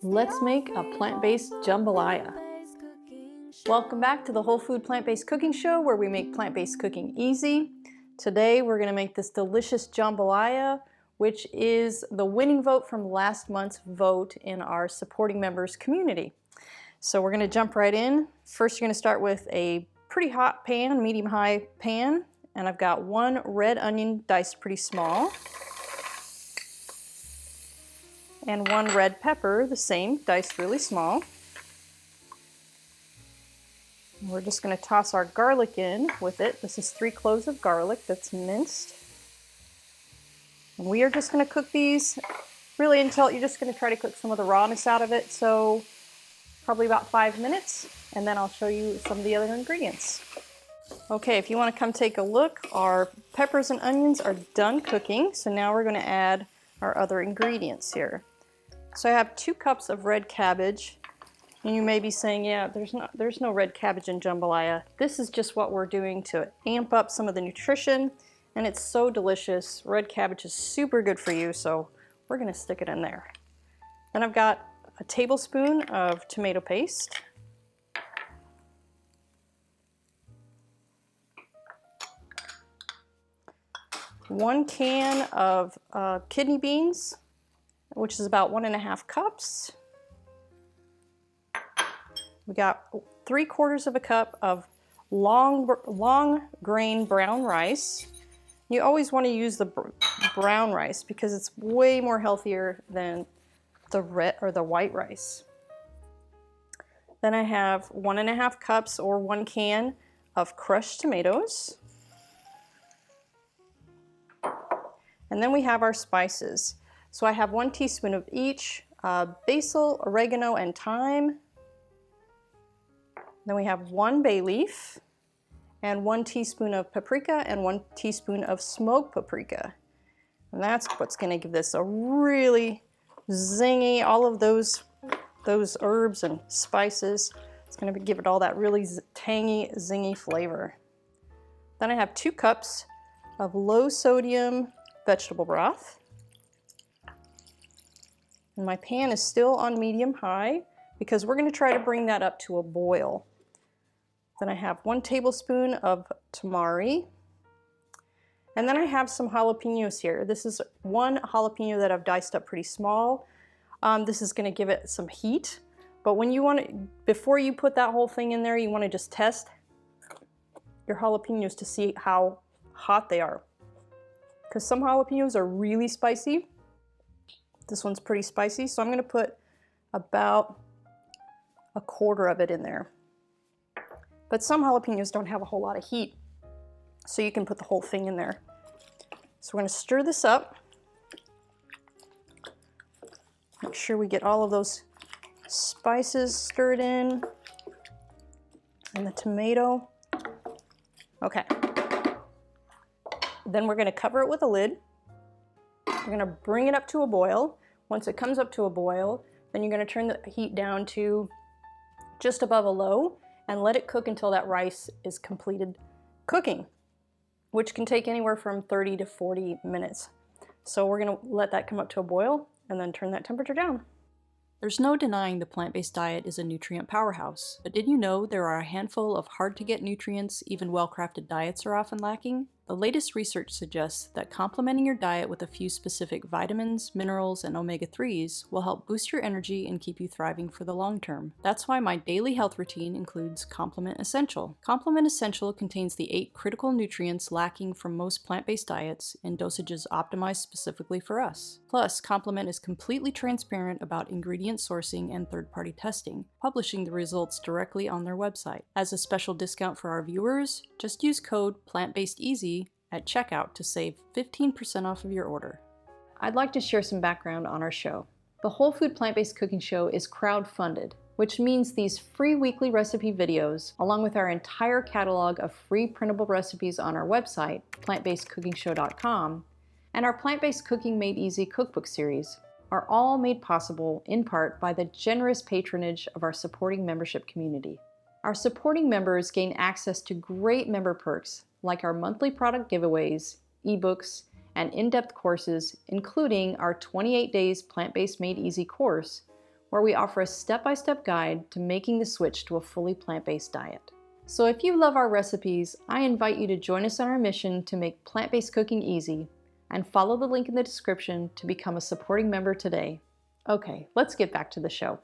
Let's make a plant-based jambalaya. Welcome back to the Whole Food Plant-Based Cooking Show, where we make plant-based cooking easy. Today we're going to make this delicious jambalaya, which is the winning vote from last month's vote in our supporting members community. So we're going to jump right in. First, you're going to start with a pretty hot pan, medium-high pan, and I've got one red onion diced pretty small, and one red pepper, the same, diced really small. And we're just going to toss our garlic in with it. This is 3 cloves of garlic that's minced. And we are just going to cook these really until you're just going to try to cook some of the rawness out of it. So probably about 5 minutes, and then I'll show you some of the other ingredients. Okay, if you want to come take a look, our peppers and onions are done cooking. So now we're going to add our other ingredients here. So I have 2 cups of red cabbage, and you may be saying, yeah, there's no red cabbage in jambalaya. This is just what we're doing to amp up some of the nutrition, and it's so delicious. Red cabbage is super good for you, so we're gonna stick it in there. Then I've got a tablespoon of tomato paste. One can of kidney beans, which is about 1.5 cups. We got 3/4 of a cup of long grain brown rice. You always want to use the brown rice because it's way more healthier than the red or the white rice. Then I have 1.5 cups or 1 can of crushed tomatoes. And then we have our spices. So I have 1 teaspoon of each, basil, oregano, and thyme. Then we have 1 bay leaf, and 1 teaspoon of paprika, and 1 teaspoon of smoked paprika. And that's what's going to give this a really zingy, all of those herbs and spices. It's going to give it all that really tangy, zingy flavor. Then I have 2 cups of low sodium vegetable broth. And my pan is still on medium-high because we're going to try to bring that up to a boil. Then I have 1 tablespoon of tamari. And then I have some jalapenos here. This is 1 jalapeno that I've diced up pretty small. This is going to give it some heat. But when you want to, before you put that whole thing in there, you want to just test your jalapenos to see how hot they are. Because some jalapenos are really spicy. This one's pretty spicy, so I'm going to put about 1/4 of it in there. But some jalapenos don't have a whole lot of heat, so you can put the whole thing in there. So we're going to stir this up. Make sure we get all of those spices stirred in, and the tomato. Okay. Then we're going to cover it with a lid. We're going to bring it up to a boil. Once it comes up to a boil, then you're going to turn the heat down to just above a low and let it cook until that rice is completed cooking, which can take anywhere from 30 to 40 minutes. So we're going to let that come up to a boil and then turn that temperature down. There's no denying the plant-based diet is a nutrient powerhouse, but did you know there are a handful of hard-to-get nutrients even well-crafted diets are often lacking? The latest research suggests that complementing your diet with a few specific vitamins, minerals, and omega-3s will help boost your energy and keep you thriving for the long term. That's why my daily health routine includes Complement Essential. Complement Essential contains the 8 critical nutrients lacking from most plant-based diets in dosages optimized specifically for us. Plus, Complement is completely transparent about ingredient sourcing and third-party testing, publishing the results directly on their website. As a special discount for our viewers, just use code PLANTBASEDEASY at checkout to save 15% off of your order. I'd like to share some background on our show. The Whole Food Plant-Based Cooking Show is crowd-funded, which means these free weekly recipe videos, along with our entire catalog of free printable recipes on our website, plantbasedcookingshow.com, and our Plant-Based Cooking Made Easy cookbook series, are all made possible in part by the generous patronage of our supporting membership community. Our supporting members gain access to great member perks like our monthly product giveaways, ebooks, and in-depth courses, including our 28 Days Plant-Based Made Easy course, where we offer a step-by-step guide to making the switch to a fully plant-based diet. So if you love our recipes, I invite you to join us on our mission to make plant-based cooking easy, and follow the link in the description to become a supporting member today. Okay, let's get back to the show.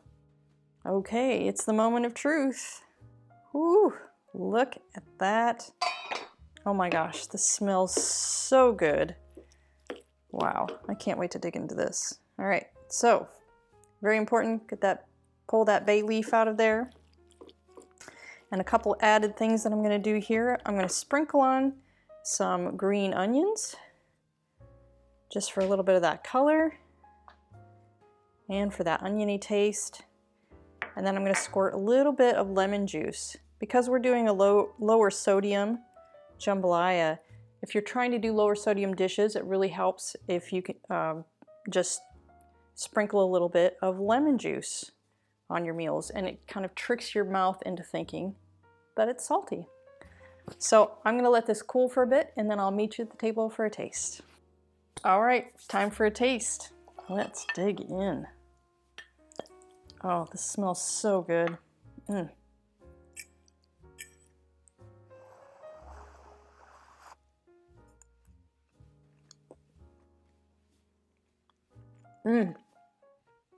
Okay, it's the moment of truth. Whew, look at that. Oh my gosh, this smells so good. Wow, I can't wait to dig into this. All right, so very important, pull that bay leaf out of there. And a couple added things that I'm gonna do here. I'm gonna sprinkle on some green onions, just for a little bit of that color and for that oniony taste. And then I'm gonna squirt a little bit of lemon juice. Because we're doing a lower sodium jambalaya, if you're trying to do lower sodium dishes, it really helps if you can just sprinkle a little bit of lemon juice on your meals, and it kind of tricks your mouth into thinking that it's salty. So I'm gonna let this cool for a bit, and then I'll meet you at the table for a taste. All right, time for a taste. Let's dig in. Oh, this smells so good.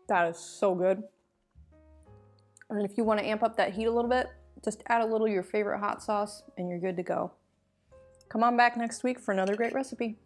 That is so good. And if you want to amp up that heat a little bit, just add a little of your favorite hot sauce and you're good to go. Come on back next week for another great recipe.